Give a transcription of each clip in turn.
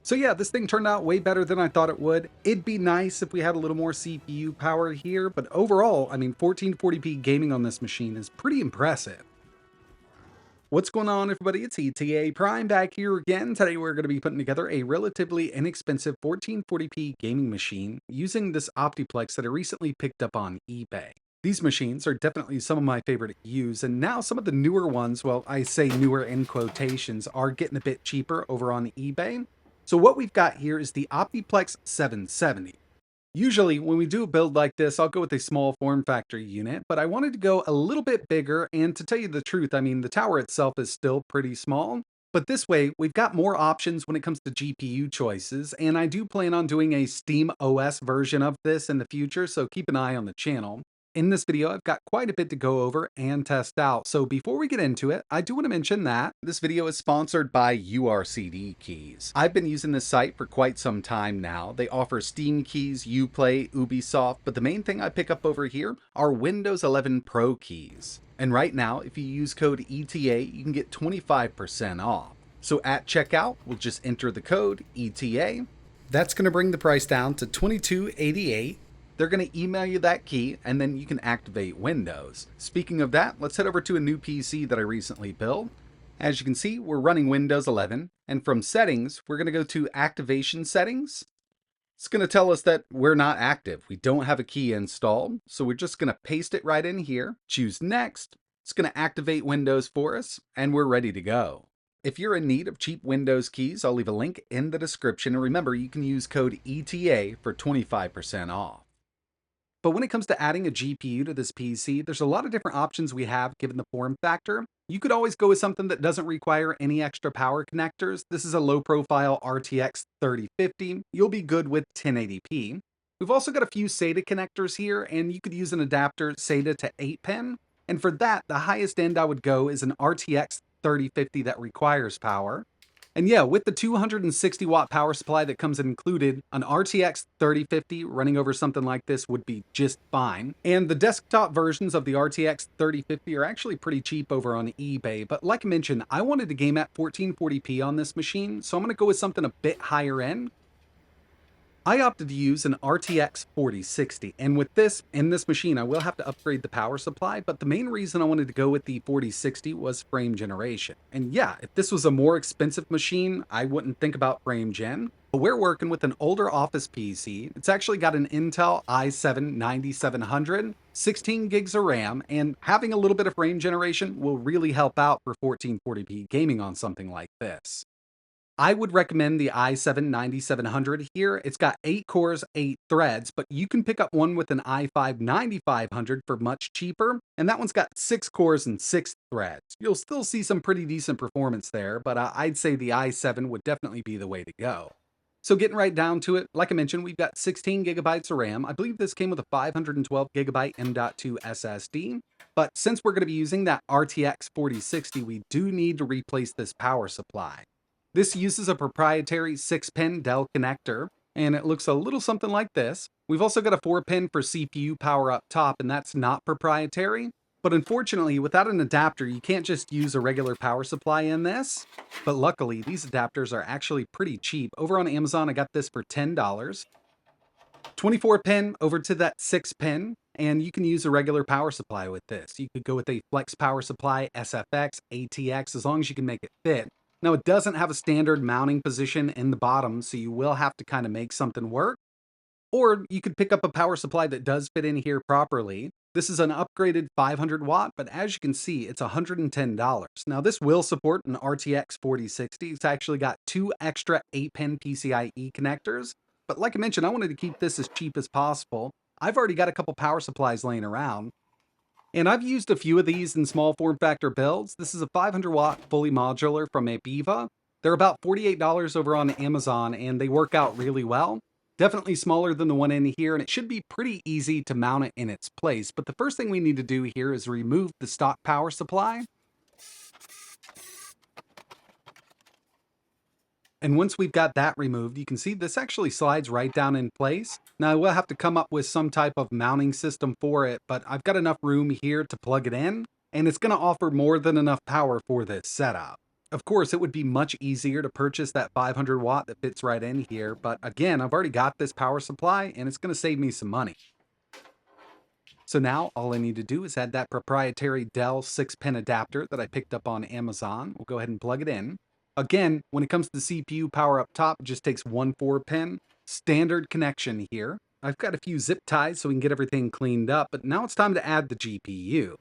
So yeah, this thing turned out way better than I thought it would. It'd be nice if we had a little more CPU power here, but overall, I mean, 1440p gaming on this machine is pretty impressive. What's going on, everybody? It's ETA Prime back here again. Today we're going to be putting together a relatively inexpensive 1440p gaming machine using this Optiplex that I recently picked up on eBay. These machines are definitely some of my favorite to use, and now some of the newer ones, well, I say newer in quotations, are getting a bit cheaper over on eBay. So what we've got here is the Optiplex 770. Usually, when we do a build like this, I'll go with a small form factor unit, but I wanted to go a little bit bigger, and to tell you the truth, I mean, the tower itself is still pretty small, but this way, we've got more options when it comes to GPU choices, and I do plan on doing a Steam OS version of this in the future, so keep an eye on the channel. In this video, I've got quite a bit to go over and test out, so before we get into it, I do want to mention that this video is sponsored by URCD Keys. I've been using this site for quite some time now. They offer Steam keys, Uplay, Ubisoft, but the main thing I pick up over here are Windows 11 Pro keys. And right now, if you use code ETA, you can get 25% off. So at checkout, we'll just enter the code ETA. That's going to bring the price down to $22.88. They're going to email you that key, and then you can activate Windows. Speaking of that, let's head over to a new PC that I recently built. As you can see, we're running Windows 11, and from Settings, we're going to go to Activation Settings. It's going to tell us that we're not active. We don't have a key installed, so we're just going to paste it right in here, choose Next. It's going to activate Windows for us, and we're ready to go. If you're in need of cheap Windows keys, I'll leave a link in the description, and remember, you can use code ETA for 25% off. But when it comes to adding a GPU to this PC, there's a lot of different options we have given the form factor. You could always go with something that doesn't require any extra power connectors. This is a low profile RTX 3050. You'll be good with 1080p. We've also got a few SATA connectors here, and you could use an adapter SATA to 8-pin. And for that, the highest end I would go is an RTX 3050 that requires power. And yeah, with the 260 watt power supply that comes included, an RTX 3050 running over something like this would be just fine. And the desktop versions of the RTX 3050 are actually pretty cheap over on eBay, but like I mentioned, I wanted to game at 1440p on this machine, so I'm going to go with something a bit higher end. I opted to use an RTX 4060, and with this, in this machine, I will have to upgrade the power supply, but the main reason I wanted to go with the 4060 was frame generation. And yeah, if this was a more expensive machine, I wouldn't think about frame gen, but we're working with an older office PC. It's actually got an Intel i7-9700, 16 gigs of RAM, and having a little bit of frame generation will really help out for 1440p gaming on something like this. I would recommend the i7-9700 here. It's got 8 cores, 8 threads, but you can pick up one with an i5-9500 for much cheaper, and that one's got 6 cores and 6 threads. You'll still see some pretty decent performance there, but I'd say the i7 would definitely be the way to go. So getting right down to it, like I mentioned, we've got 16 gigabytes of RAM. I believe this came with a 512 gigabyte M.2 SSD, but since we're going to be using that RTX 4060, we do need to replace this power supply. This uses a proprietary 6-pin Dell connector, and it looks a little something like this. We've also got a 4-pin for CPU power up top, and that's not proprietary. But unfortunately, without an adapter, you can't just use a regular power supply in this. But luckily, these adapters are actually pretty cheap. Over on Amazon, I got this for $10. 24-pin over to that 6-pin, and you can use a regular power supply with this. You could go with a flex power supply, SFX, ATX, as long as you can make it fit. Now, it doesn't have a standard mounting position in the bottom, so you will have to kind of make something work. Or you could pick up a power supply that does fit in here properly. This is an upgraded 500 watt, but as you can see, it's $110. Now, this will support an RTX 4060. It's actually got 2 extra 8-pin PCIe connectors. But like I mentioned, I wanted to keep this as cheap as possible. I've already got a couple power supplies laying around. And I've used a few of these in small form factor builds. This is a 500 watt fully modular from Apiva. They're about $48 over on Amazon, and they work out really well. Definitely smaller than the one in here, and it should be pretty easy to mount it in its place. But the first thing we need to do here is remove the stock power supply. And once we've got that removed, you can see this actually slides right down in place. Now, we'll have to come up with some type of mounting system for it, but I've got enough room here to plug it in, and it's going to offer more than enough power for this setup. Of course, it would be much easier to purchase that 500 watt that fits right in here, but again, I've already got this power supply and it's going to save me some money. So now all I need to do is add that proprietary Dell 6-pin adapter that I picked up on Amazon. We'll go ahead and plug it in. Again, when it comes to CPU power up top, it just takes one 4-pin. Standard connection here. I've got a few zip ties so we can get everything cleaned up, but now it's time to add the GPU.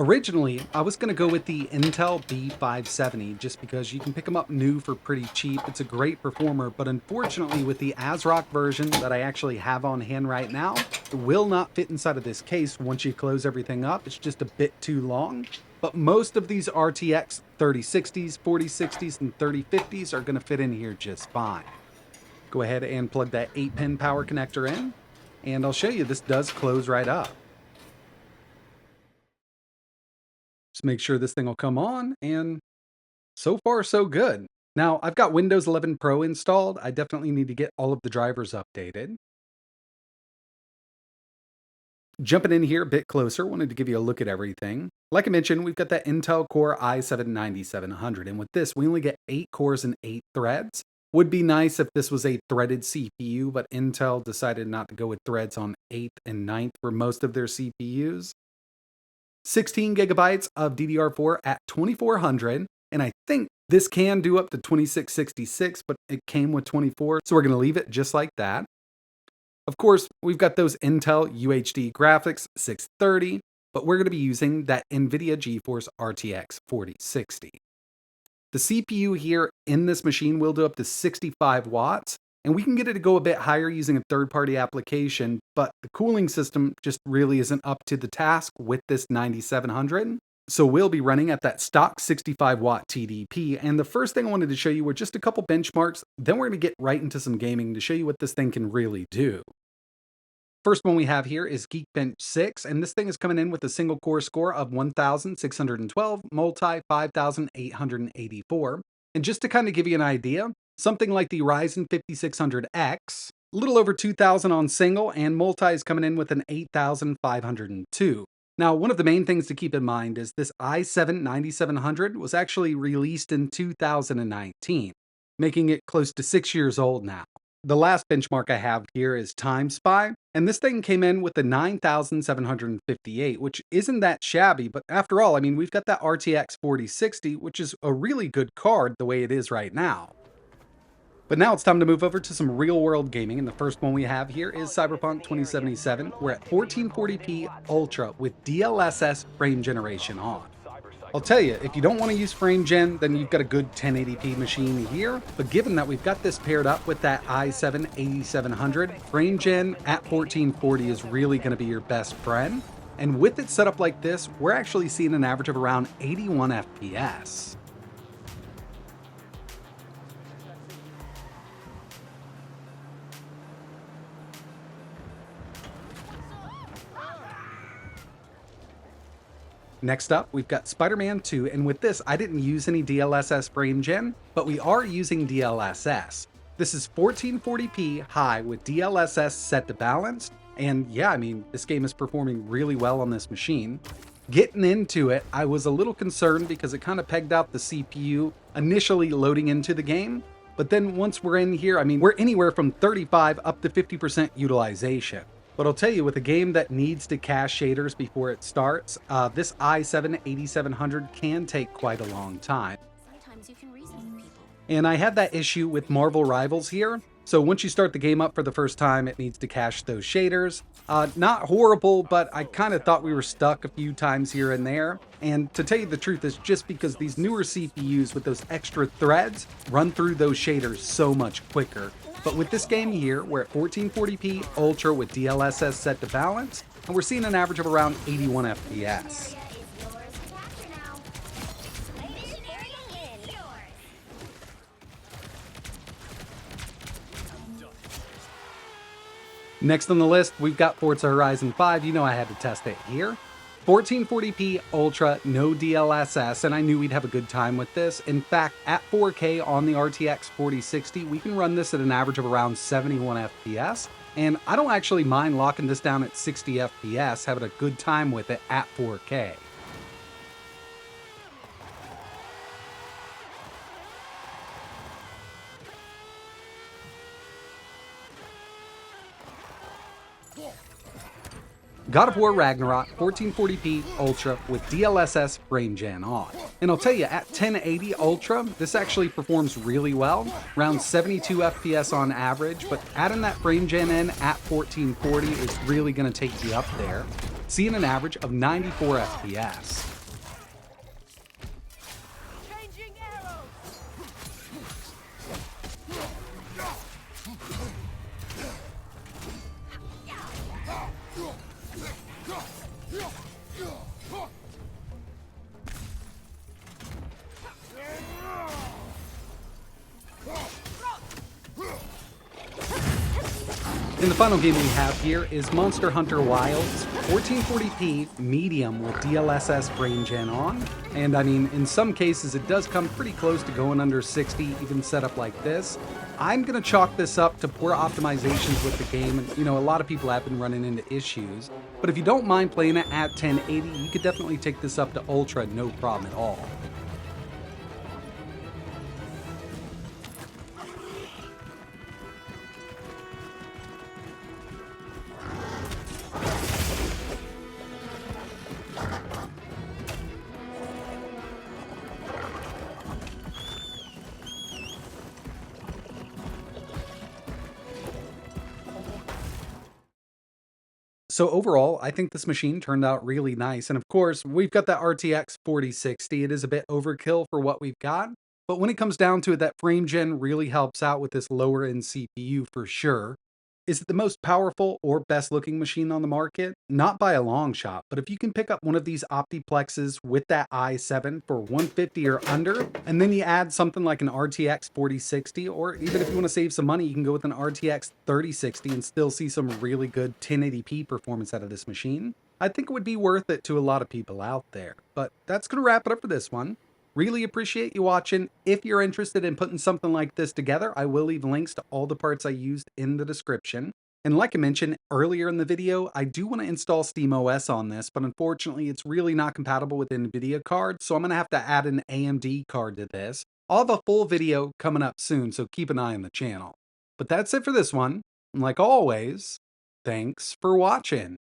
Originally, I was going to go with the Intel B570 just because you can pick them up new for pretty cheap. It's a great performer, but unfortunately with the ASRock version that I actually have on hand right now, it will not fit inside of this case once you close everything up. It's just a bit too long. But most of these RTX 3060s, 4060s, and 3050s are going to fit in here just fine. Go ahead and plug that 8-pin power connector in, and I'll show you this does close right up. Just make sure this thing will come on, and so far so good. Now, I've got Windows 11 Pro installed. I definitely need to get all of the drivers updated. Jumping in here a bit closer, wanted to give you a look at everything. Like I mentioned, we've got that Intel Core i7-9700, and with this, we only get 8 cores and 8 threads. Would be nice if this was a threaded CPU, but Intel decided not to go with threads on 8th and 9th for most of their CPUs. 16 gigabytes of DDR4 at 2400, and I think this can do up to 2666, but it came with 24, so we're going to leave it just like that. Of course, we've got those Intel UHD graphics 630, but we're going to be using that NVIDIA GeForce RTX 4060. The CPU here in this machine will do up to 65 watts, and we can get it to go a bit higher using a third-party application, but the cooling system just really isn't up to the task with this 9700. So we'll be running at that stock 65 watt TDP, and the first thing I wanted to show you were just a couple benchmarks, then we're going to get right into some gaming to show you what this thing can really do. First one we have here is Geekbench 6, and this thing is coming in with a single core score of 1,612, multi 5,884. And just to kind of give you an idea, something like the Ryzen 5600X, a little over 2,000 on single, and multi is coming in with an 8,502. Now, one of the main things to keep in mind is this i7-9700 was actually released in 2019, making it close to 6 years old now. The last benchmark I have here is Time Spy, and this thing came in with a 9,758, which isn't that shabby, but after all, I mean, we've got that RTX 4060, which is a really good card the way it is right now. But now it's time to move over to some real-world gaming, and the first one we have here is Cyberpunk 2077. We're at 1440p Ultra with DLSS frame generation on. I'll tell you, if you don't want to use frame gen, then you've got a good 1080p machine here, but given that we've got this paired up with that i7-8700, frame gen at 1440 is really going to be your best friend. And with it set up like this, we're actually seeing an average of around 81 FPS. Next up, we've got Spider-Man 2, and with this, I didn't use any DLSS frame gen, but we are using DLSS. This is 1440p high with DLSS set to balanced, and yeah, I mean, this game is performing really well on this machine. Getting into it, I was a little concerned because it kind of pegged out the CPU initially loading into the game, but then once we're in here, I mean, we're anywhere from 35 up to 50% utilization. But I'll tell you, with a game that needs to cache shaders before it starts, this i7-8700 can take quite a long time. Sometimes you can reason with people. And I had that issue with Marvel Rivals here. So once you start the game up for the first time, it needs to cache those shaders. Not horrible, but I kind of thought we were stuck a few times here and there. And to tell you the truth, is just because these newer CPUs with those extra threads run through those shaders so much quicker. But with this game here, we're at 1440p Ultra with DLSS set to balance, and we're seeing an average of around 81 FPS. Next on the list, we've got Forza Horizon 5. You know I had to test it here. 1440p Ultra, no DLSS, and I knew we'd have a good time with this. In fact, at 4K on the RTX 4060, we can run this at an average of around 71 FPS, and I don't actually mind locking this down at 60 FPS, having a good time with it at 4K. God of War Ragnarok 1440p Ultra with DLSS frame gen on. And I'll tell you, at 1080 Ultra, this actually performs really well, around 72 FPS on average, but adding that frame gen in at 1440 is really going to take you up there, seeing an average of 94 FPS. And the final game we have here is Monster Hunter Wilds 1440p medium with DLSS frame gen on. And I mean, in some cases it does come pretty close to going under 60, even set up like this. I'm gonna chalk this up to poor optimizations with the game, and you know, a lot of people have been running into issues. But if you don't mind playing it at 1080, you could definitely take this up to Ultra, no problem at all. So overall, I think this machine turned out really nice. And of course, we've got that RTX 4060. It is a bit overkill for what we've got. But when it comes down to it, that frame gen really helps out with this lower end CPU for sure. Is it the most powerful or best looking machine on the market? Not by a long shot, but if you can pick up one of these Optiplexes with that i7 for 150 or under, and then you add something like an RTX 4060, or even if you want to save some money, you can go with an RTX 3060 and still see some really good 1080p performance out of this machine. I think it would be worth it to a lot of people out there. But that's going to wrap it up for this one. Really appreciate you watching. If you're interested in putting something like this together, I will leave links to all the parts I used in the description. And like I mentioned earlier in the video, I do want to install SteamOS on this, but unfortunately it's really not compatible with NVIDIA cards, so I'm going to have to add an AMD card to this. I'll have a full video coming up soon, so keep an eye on the channel. But that's it for this one. And like always, thanks for watching.